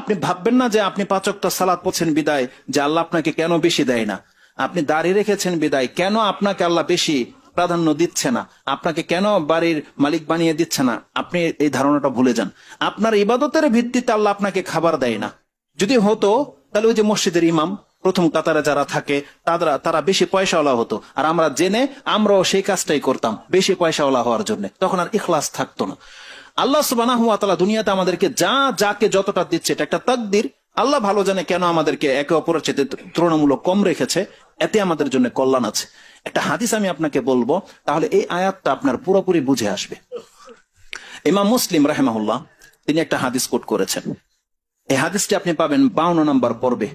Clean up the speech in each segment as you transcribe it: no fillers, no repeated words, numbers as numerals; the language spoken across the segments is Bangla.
আপনি ভাববেন না যে আপনি 5 ওয়াক্ত সালাত পড়ছেন বিদায় যে আল্লাহ আপনাকে কেন বেশি দেয় না, আপনি দাড়ি রেখেছেন বিদায় কেন আপনাকে আল্লাহ বেশি প্রাধান্য দিচ্ছে না, আপনাকে কেন বাড়ির মালিক বানিয়ে দিচ্ছে না। আপনি এই ধারণাটা ভুলে যান। আপনার ইবাদতের ভিত্তিতে আল্লাহ আপনাকে খাবার দেয় না। যদি হতো তাহলে ওই যে মসজিদের ইমাম প্রথম কাতারে যারা থাকে তারা বেশি পয়সাওয়ালা হতো, আর আমরা জেনে আমরাও সেই কাজটাই করতাম বেশি পয়সাওয়ালা হওয়ার জন্য, তখন আর ইখলাস থাকতো না। আল্লাহ সুবহানাহু ওয়া তাআলা দুনিয়াতে আমাদেরকে যাকে যতটা দিচ্ছে এটা একটা তাকদীর। আল্লাহ ভালো জানে কেন আমাদেরকে একে অপরের চেয়ে তুলনামূলক কম রেখেছে, এতে আমাদের জন্য কল্যাণ আছে। একটা হাদিস আমি আপনাকে বলবো, তাহলে এই আয়াতটা আপনার পুরোপুরি বুঝে আসবে। ইমাম মুসলিম রাহিমাহুল্লাহ তিনি একটা হাদিস কোট করেছেন। এই হাদিসটি আপনি পাবেন 52 নম্বর পর্বে,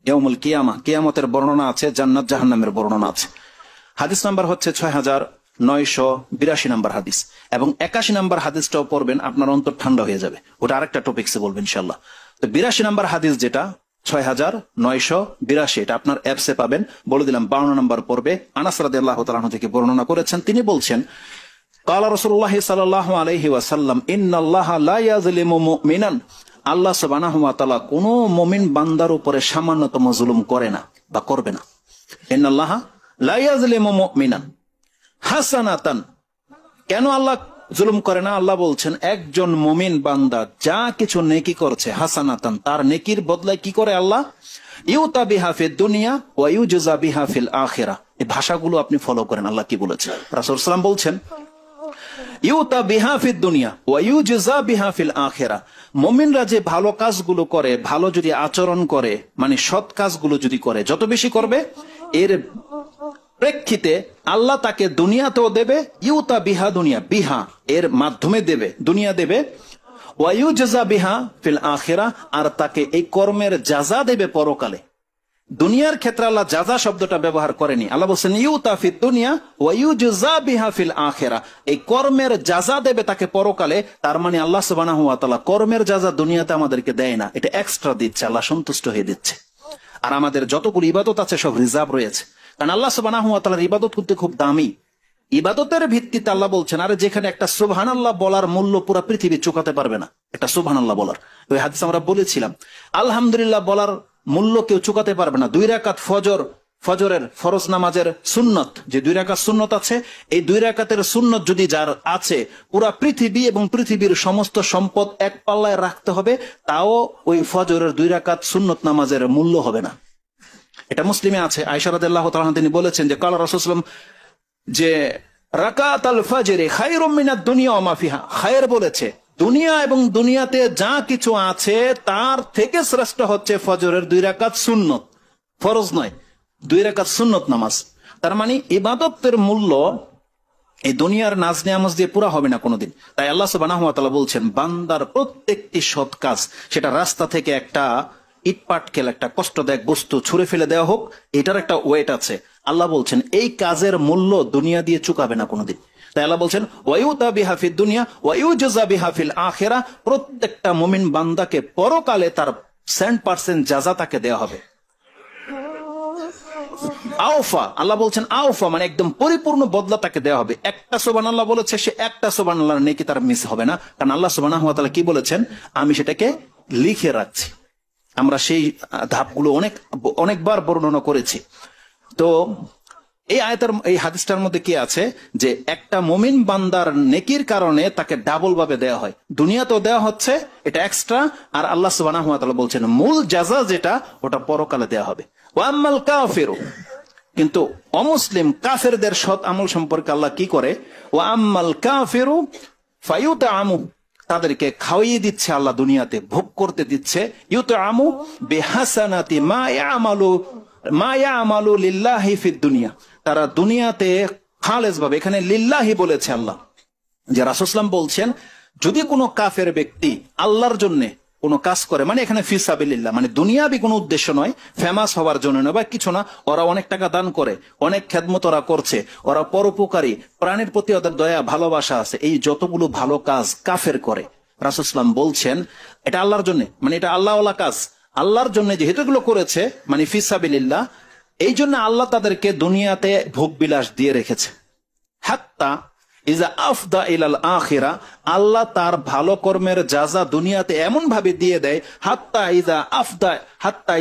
ইয়াউমুল কিয়ামা, কিয়ামতের বর্ণনা আছে, জান্নাত জাহান্নামের বর্ণনা আছে। হাদিস নাম্বার হচ্ছে 6982 নম্বর হাদিস, এবং 81 নম্বর হাদিসটাও পড়বেন, আপনার অন্তর ঠান্ডা হয়ে যাবে। ওটা আরেকটা টপিকসে বলবেন ইনশাআল্লাহ। তো 82 নম্বর হাদিস যেটা 6982, এটা আপনার অ্যাপসে পাবেন, বলে দিলাম 52 নম্বর পর্বে। আনাস রাদিয়াল্লাহু তাআলা আনহু থেকে বর্ণনা করেছেন, তিনি বলছেন ক্বালা রাসূলুল্লাহ সাল্লাল্লাহু আলাইহি ওয়াসাল্লাম ইন্নাল্লাহা লা ইয়াযলিমু মুমিনান, আল্লাহ সুবহানাহু ওয়া তাআলা কোন মুমিন বান্দার উপরে সামান্যতম জুলুম করে না বা করবে না। ইন্নাল্লাহা লা ইয়াযলিমু মুমিনান হাসানাতান, কেন আল্লাহ জুলুম করে না? আল্লাহ বলছেন একজন মুমিন বান্দা যা কিছু নেকি করছে, হাসানাতান, তার নেকির বদলায় কি করে আল্লাহ? ইউতা বিহা ফিদ দুনিয়া ওয়া ইউজা বিহা ফিল আখিরাহ। এই ভাষাগুলো আপনি ফলো করেন, আল্লাহ কি বলেছেন। রাসূল সাল্লাল্লাহু আলাইহি ওয়াসাল্লাম বলছেন ইউতা বিহা ফিদ দুনিয়া ওয়া ইউজা বিহা ফিল আখিরাহ। মুমিনরা যে ভালো কাজগুলো করে, ভালো যদি আচরণ করে, মানে সৎ কাজগুলো যদি করে, যত বেশি করবে এর প্রেক্ষিতে আল্লাহ তাকে দুনিয়াতেও দেবে, ইউতা বিহা দুনিয়া, বিহা এর মাধ্যমে দেবে, দুনিয়া দেবে, ওয়া ইউজা বিহা ফিল আখিরাহ, আর তাকে এই কর্মের জাযা দেবে পরকালে। দুনিয়ার ক্ষেত্রে আল্লাহ জাযা শব্দটা ব্যবহার করেনি, আল্লাহ বলছেন ইউতা ফিদ দুনিয়া ওয়া ইউজা বিহা ফিল আখিরাহ, এই কর্মের জাযা দেবে তাকে পরকালে। তার মানে আল্লাহ সুবহানাহু ওয়া তাআলা কর্মের জাযা দুনিয়াতে আমাদেরকে দেয় না, এটা এক্সট্রা দিচ্ছে, আল্লাহ সন্তুষ্ট হয়ে দিচ্ছে। আর আমাদের যতগুলো ইবাদত আছে সব রিজার্ভ রয়েছে, কারণ আল্লাহ সুবহানাহু ওয়া তাআলার ইবাদত করতে খুব দামি। ইবাদতের ভিত্তিতে আল্লাহ বলছেন, আরে যেখানে একটা সুবহানাল্লাহ বলার মূল্য পুরো পৃথিবী চুকাতে পারবে না, একটা সুবহানাল্লাহ বলার, ওই হাদিস আমরা বলেছিলাম, আলহামদুলিল্লাহ বলার মূল্য কেউ চুকাতে পারবে না। 2 রাকাত ফজরের ফরজ নামাজের সুন্নত, যে 2 রাকাত সুন্নত আছে, এই 2 রাকাতের সুন্নত যদি যার আছে, পুরা পৃথিবী এবং পৃথিবীর সমস্ত সম্পদ এক পাল্লায় রাখতে হবে, তাও ওই ফজরের 2 রাকাত সুন্নত নামাজের মূল্য হবে না। এটা মুসলিমে আছে। আয়েশা রাদিয়াল্লাহু তাআলা তিনি বলেছেন যে ক্বালা রাসূলুল্লাহ সাল্লাল্লাহু আলাইহি ওয়াসাল্লাম যে রাকাতুল ফাজরি খায়রুম মিনাদ দুনিয়া ওয়া মা ফিহা, খায়ের বলেছে দুনিয়া এবং দুনিয়াতে যা কিছু আছে তার থেকে শ্রেষ্ঠ হচ্ছে ফজরের 2 রাকাত সুন্নত, ফরজ নয়, 2 রাকাত সুন্নত নামাজ। তার মানে ইবাদতের মূল্য এই দুনিয়ার নাজ নিয়ামত দিয়ে পুরা হবে না কোনোদিন। তাই আল্লাহ সুবহানাহু ওয়া তাআলা বলছেন বান্দার প্রত্যেকটি সৎ কাজ, সেটা রাস্তা থেকে একটা ইটপাটকেল, একটা কষ্টদায়ক বস্তু ছুঁড়ে ফেলে দেওয়া হোক, এটার একটা ওয়েট আছে। আল্লাহ বলছেন এই কাজের মূল্য দুনিয়া দিয়ে চুকাবে না কোনোদিন। তাই আল্লাহ বলছেন ওয়ায়ুতা বিহা ফিদ দুনিয়া ওয়া ইউজা বিহা ফিল আখিরাহ, প্রত্যেকটা মুমিন বান্দাকে পরকালে তার 100% জাযা তাকে দেওয়া হবে। আওফা, আল্লাহ বলছেন আওফা মানে একদম পরিপূর্ণ বদলা তাকে দেওয়া হবে। একটা সুবহানাল্লাহ বলেছে, সে একটা সুবহানাল্লাহর নেকি তার মিস হবে না, কারণ আল্লাহ সুবহানাহু ওয়া তাআলা কি বলেছেন, আমি সেটাকে লিখে রাখছি। আমরা সেই ধাপগুলো অনেকবার বর্ণনা করেছি। তো এই আয়াতের এই হাদিসটার মধ্যে কি আছে যে একটা মুমিন বান্দার নেকির কারণে তাকে ডাবল ভাবে দেওয়া হয়, দুনিয়াতেও দেওয়া হচ্ছে, এটা এক্সট্রা, আর আল্লাহ সুবহানাহু ওয়া তাআলা বলছেন মূল জাযা যেটা ওটা পরকালে দেওয়া হবে। ওয়া আম্মাল কাফিরু, কিন্তু অমুসলিম কাফেরদের সৎ আমল সম্পর্কে আল্লাহ কি করে, ওয়া আম্মাল কাফিরু ফায়ুতআমু, তাদেরকে খাওয়িয়ে দিচ্ছে আল্লাহ, দুনিয়াতে ভোগ করতে দিচ্ছে, ইউতআমু বিহাসানাতি মা ইয়ামালু লিল্লাহি ফিদ দুনিয়া, তারা দুনিয়াতে খালেস ভাবে, এখানে লিল্লাহি বলেছে আল্লাহ, যে রাসূল সাল্লাল্লাহু আলাইহি ওয়াসাল্লাম বলছেন যদি কোনো কাফের ব্যক্তি আল্লাহর জন্য কোনো কাজ করে, মানে এখানে ফি সাবিলিল্লাহ, মানে দুনিয়াবি কোনো উদ্দেশ্য নয়, ফেমাস হওয়ার জন্য নয় বা কিছু না, ওরা অনেক টাকা দান করে, অনেক খেদমত ওরা করছে, ওরা পরোপকারী, প্রাণের প্রতি ওদের দয়া ভালোবাসা আছে, এই যতগুলো ভালো কাজ কাফের করে, রাসূল সাল্লাল্লাহু আলাইহি ওয়াসাল্লাম বলছেন এটা আল্লাহর জন্য, মানে এটা আল্লাহওয়ালা কাজ, আল্লাহর জন্য যেহেতু এগুলো করেছে, মানে ফি সাবিলিল্লাহ, এই জন্য আল্লাহ তাদেরকে দুনিয়াতে ভোগ বিলাস দিয়ে রেখেছে। হাত্তা ইজা আফদা ইলাল আখিরা, আল্লাহ তার ভালো কর্মের যাজা দুনিয়াতে এমন ভাবে দিয়ে দেয়, হাত্তা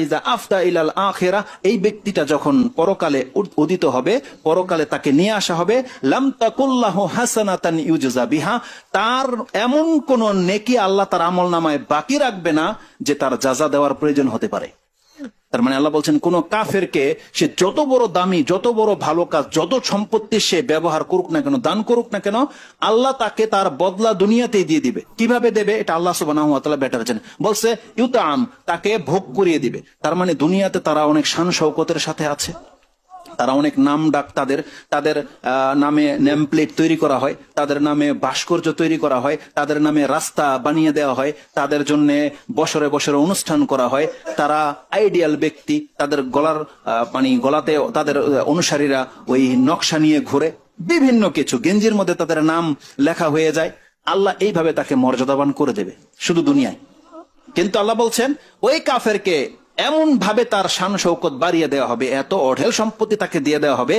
ইজা আফদা ইলাল আখিরা, এই ব্যক্তিটা যখন পরকালে উদিত হবে, পরকালে তাকে নিয়ে আসা হবে, লাম তাকুল্লাহু হাসানাতান ইউজজা বিহা, তার এমন কোন নেকি আল্লাহ তার আমলনামায় বাকি রাখবে না যে তার যাজা দেওয়ার প্রয়োজন হতে পারে। তার মানে আল্লাহ বলছেন, কোন কাফেরকে সে যত বড় দামি, যত বড় ভালো কাজ, যত সম্পত্তি সে ব্যবহার করুক না কেন, দান করুক না কেন, আল্লাহ তাকে তার বদলা দুনিয়াতেই দিয়ে দিবে। কিভাবে দেবে এটা আল্লাহ সুবহানাহু ওয়া তাআলা বেটার জানেন। বলছে ইউতাম, তাকে ভোগ করিয়ে দিবে। তার মানে দুনিয়াতে তারা অনেক শান শৌকতের সাথে আছে, তারা অনেক নাম ডাক, তাদের নামে নেম প্লেট তৈরি করা হয়, তাদের নামে ভাস্কর্য তৈরি করা হয়, তাদের নামে রাস্তা বানিয়ে দেওয়া হয়, তাদের জন্য বছরে বছরে অনুষ্ঠান করা হয়। তারা আইডিয়াল ব্যক্তি, তাদের গলাতে তাদের অনুসারীরা ওই নকশা নিয়ে ঘুরে, বিভিন্ন কিছু গেঞ্জির মধ্যে তাদের নাম লেখা হয়ে যায়। আল্লাহ এইভাবে তাকে মর্যাদাবান করে দেবে শুধু দুনিয়ায়। কিন্তু আল্লাহ বলছেন ওই কাফেরকে এমন ভাবে তার শান শৌকত বাড়িয়ে দেওয়া হবে, এত অঢেল সম্পত্তি তাকে দিয়ে দেওয়া হবে,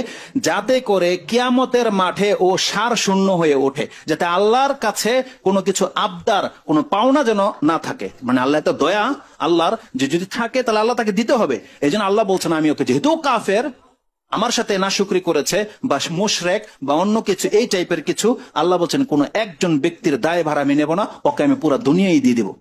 যাতে করে কিয়ামতের মাঠে ও সার শূন্য হয়ে ওঠে, যাতে আল্লাহর কাছে কোনো কিছু আবদার, কোনো পাওনা যেন না থাকে। মানে আল্লাহ এত দয়া আল্লাহর, যে যদি থাকে তাহলে আল্লাহ তাকে দিতে হবে। এই জন্য আল্লাহ বলছেন, আমি ওকে, যেহেতু কাফের, আমার সাথে নাশুকরি করেছে বা মুশরিক বা অন্য কিছু এই টাইপের কিছু, আল্লাহ বলছেন কোন একজন ব্যক্তির দায় ভার আমি নেব না, ওকে আমি পুরো দুনিয়াই দিয়ে দেবো।